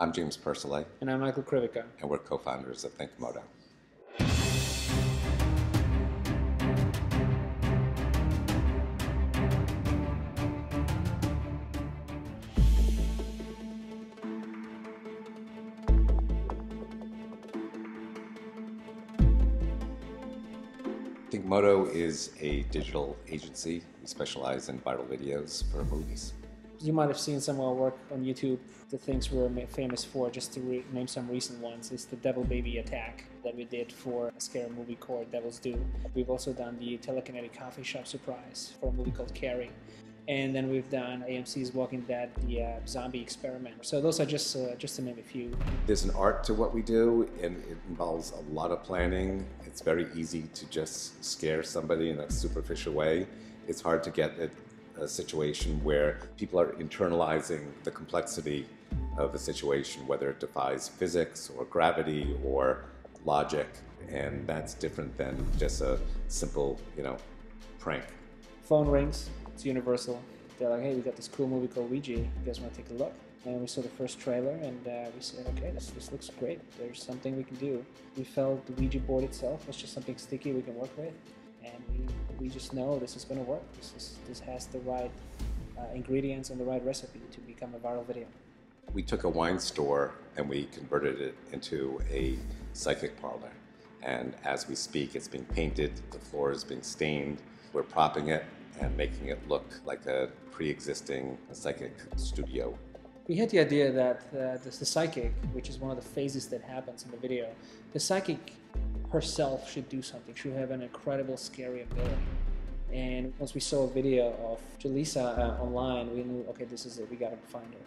I'm James Pursley, And I'm Michael Krivica. and we're co-founders of ThinkMoto. ThinkMoto is a digital agency. We specialize in viral videos for movies. You might have seen some of our work on YouTube. The things we're famous for, just to name some recent ones, is the Devil Baby attack that we did for a scary movie called Devil's Due. We've also done the telekinetic coffee shop surprise for a movie called Carrie. And then we've done AMC's Walking Dead, the zombie experiment. So those are just to name a few. There's an art to what we do, and it involves a lot of planning. It's very easy to just scare somebody in a superficial way. It's hard to get a situation where people are internalizing the complexity of a situation, whether it defies physics or gravity or logic, and that's different than just a simple, prank. Phone rings. It's Universal. They're like, hey, we got this cool movie called Ouija. You guys want to take a look? And we saw the first trailer, and we said, okay, this looks great. There's something we can do. We felt the Ouija board itself was just something sticky we can work with, and we just know this is going to work. This has the right ingredients and the right recipe to become a viral video. We took a wine store and we converted it into a psychic parlor. And as we speak, it's being painted, the floor is being stained. We're propping it and making it look like a pre-existing psychic studio. We had the idea that the psychic, which is one of the phases that happens in the video, the psychic herself should do something, should have an incredible scary ability. And once we saw a video of Jaleesa online, we knew, okay, this is it, we gotta find her.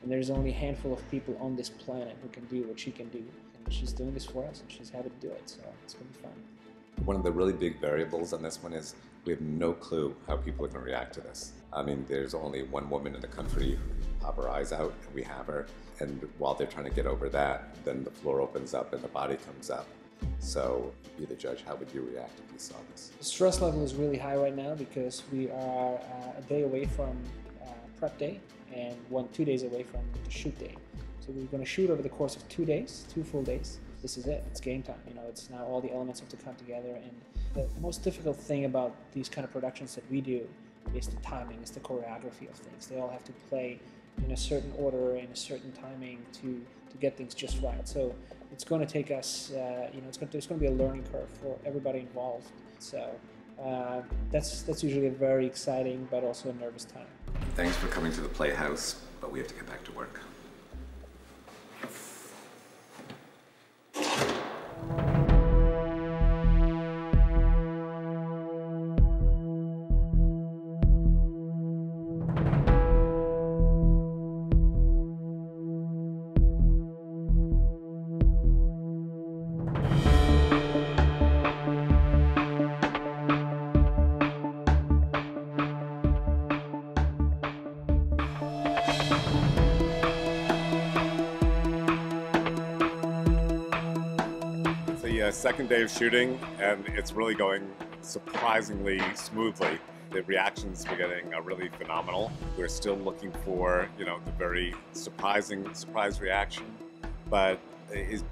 And there's only a handful of people on this planet who can do what she can do. And she's doing this for us, and she's happy to do it, so it's gonna be fun. One of the really big variables on this one is we have no clue how people are going to react to this. I mean, there's only one woman in the country who pop her eyes out, and we have her. And while they're trying to get over that, then the floor opens up and the body comes up. So be the judge, how would you react if you saw this? The stress level is really high right now because we are a day away from prep day and 2 days away from the shoot day. So we're going to shoot over the course of 2 days, 2 full days. This is it, it's game time. It's now all the elements have to come together, and the most difficult thing about these kind of productions that we do is the timing, is the choreography of things. They all have to play in a certain order, in a certain timing to get things just right. So it's going to take us, there's going to be a learning curve for everybody involved. So that's usually a very exciting but also a nervous time. Thanks for coming to the Playhouse, but we have to get back to work. Second day of shooting, and it's really going surprisingly smoothly. The reactions we're getting are really phenomenal. We're still looking for, the very surprise reaction, but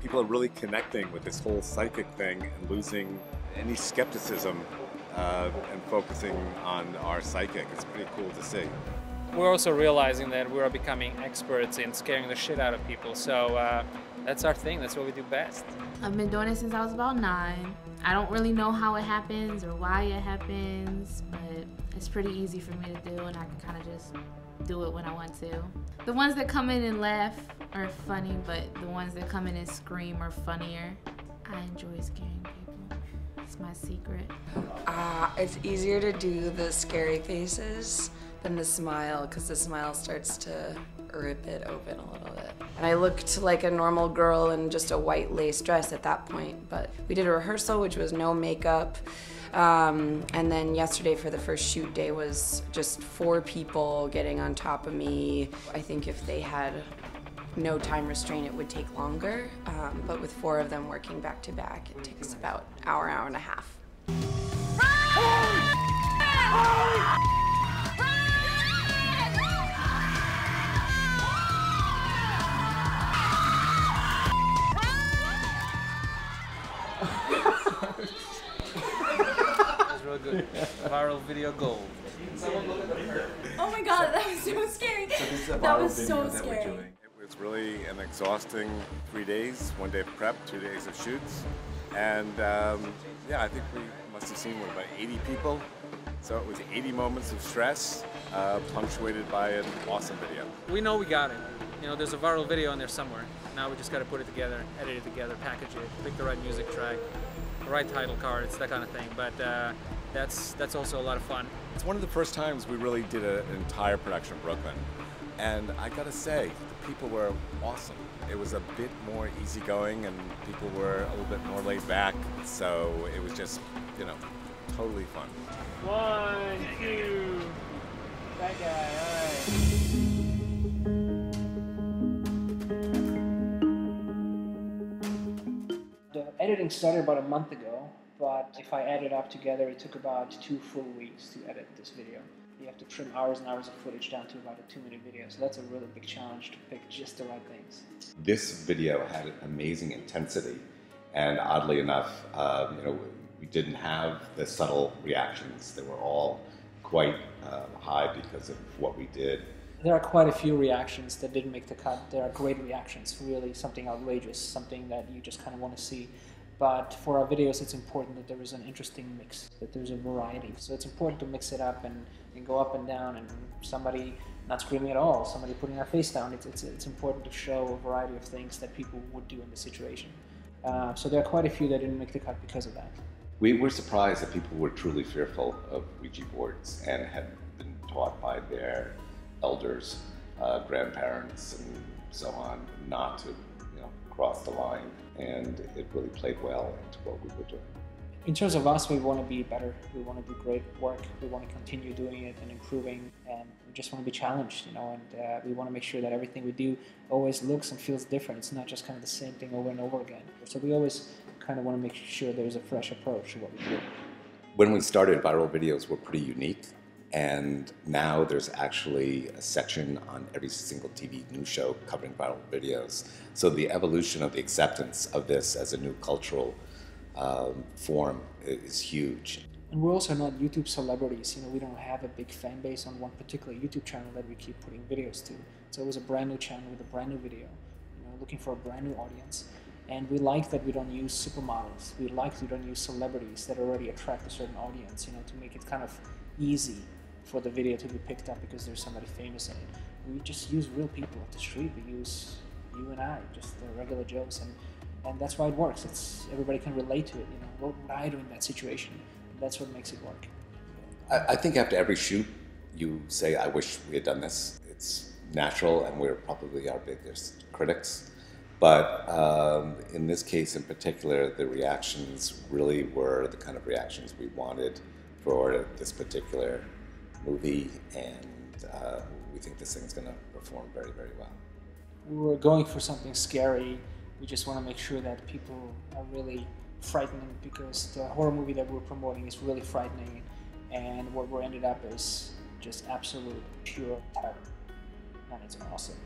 people are really connecting with this whole psychic thing and losing any skepticism and focusing on our psychic. It's pretty cool to see. We're also realizing that we are becoming experts in scaring the shit out of people, so that's our thing, that's what we do best. I've been doing it since I was about 9. I don't really know how it happens or why it happens, but it's pretty easy for me to do, and I can kind of just do it when I want to. The ones that come in and laugh are funny, but the ones that come in and scream are funnier. I enjoy scaring people. It's my secret. It's easier to do the scary faces than the smile, because the smile starts to rip it open a little bit. And I looked like a normal girl in just a white lace dress at that point, but we did a rehearsal, which was no makeup. And then yesterday for the first shoot day was just 4 people getting on top of me. I think if they had no time restraint, it would take longer. But with 4 of them working back to back, it takes about an hour, hour and a half. viral video gold. Oh my god, that was so scary. That was so scary. It was really an exhausting 3 days, 1 day of prep, 2 days of shoots. And yeah, I think we must have seen about 80 people. So it was 80 moments of stress, punctuated by an awesome video. We know we got it. You know, there's a viral video in there somewhere. Now we just got to put it together, edit it together, package it, pick the right music track, the right title cards, that kind of thing. But that's also a lot of fun. It's one of the first times we really did an entire production in Brooklyn. And I gotta say, the people were awesome. It was a bit more easygoing and people were a little bit more laid back. So it was just, you know, totally fun. 1, 2, that guy, all right. The editing started about a month ago, but if I add it up together, it took about 2 full weeks to edit this video. You have to trim hours and hours of footage down to about a 2-minute video, so that's a really big challenge to pick just the right things. This video had an amazing intensity, and oddly enough, you know, we didn't have the subtle reactions. They were all quite high because of what we did. There are quite a few reactions that didn't make the cut. There are great reactions, really something outrageous, something that you just kind of want to see. But for our videos, it's important that there is an interesting mix, that there's a variety. So it's important to mix it up and go up and down, and somebody not screaming at all, somebody putting their face down. It's important to show a variety of things that people would do in the situation. So there are quite a few that didn't make the cut because of that. We were surprised that people were truly fearful of Ouija boards and had been taught by their elders, grandparents, and so on, not to, you know, cross the line. And it really played well into what we were doing. In terms of us, we want to be better. We want to do great work. We want to continue doing it and improving, and we just want to be challenged, you know. And we want to make sure that everything we do always looks and feels different. It's not just kind of the same thing over and over again. So we always kind of want to make sure there's a fresh approach to what we do. When we started, viral videos were pretty unique, and now there's actually a section on every single TV news show covering viral videos. So the evolution of the acceptance of this as a new cultural form is huge. And we're also not YouTube celebrities. You know, we don't have a big fan base on one particular YouTube channel that we keep putting videos to. It's always a brand new channel with a brand new video, you know, looking for a brand new audience. And we like that we don't use supermodels. We like that we don't use celebrities that already attract a certain audience, you know, to make it kind of easy for the video to be picked up because there's somebody famous in it. We just use real people off the street. We use you and I, just regular Joes, and that's why it works. Everybody can relate to it. You know, what would I do in that situation? And that's what makes it work. I think after every shoot, you say, I wish we had done this. It's natural, and we're probably our biggest critics. But in this case in particular, the reactions really were the kind of reactions we wanted for this particular movie, and we think this thing's going to perform very, very well. We're going for something scary. We just want to make sure that people are really frightened, because the horror movie that we're promoting is really frightening, and what we're ended up is just absolute pure terror, and it's awesome.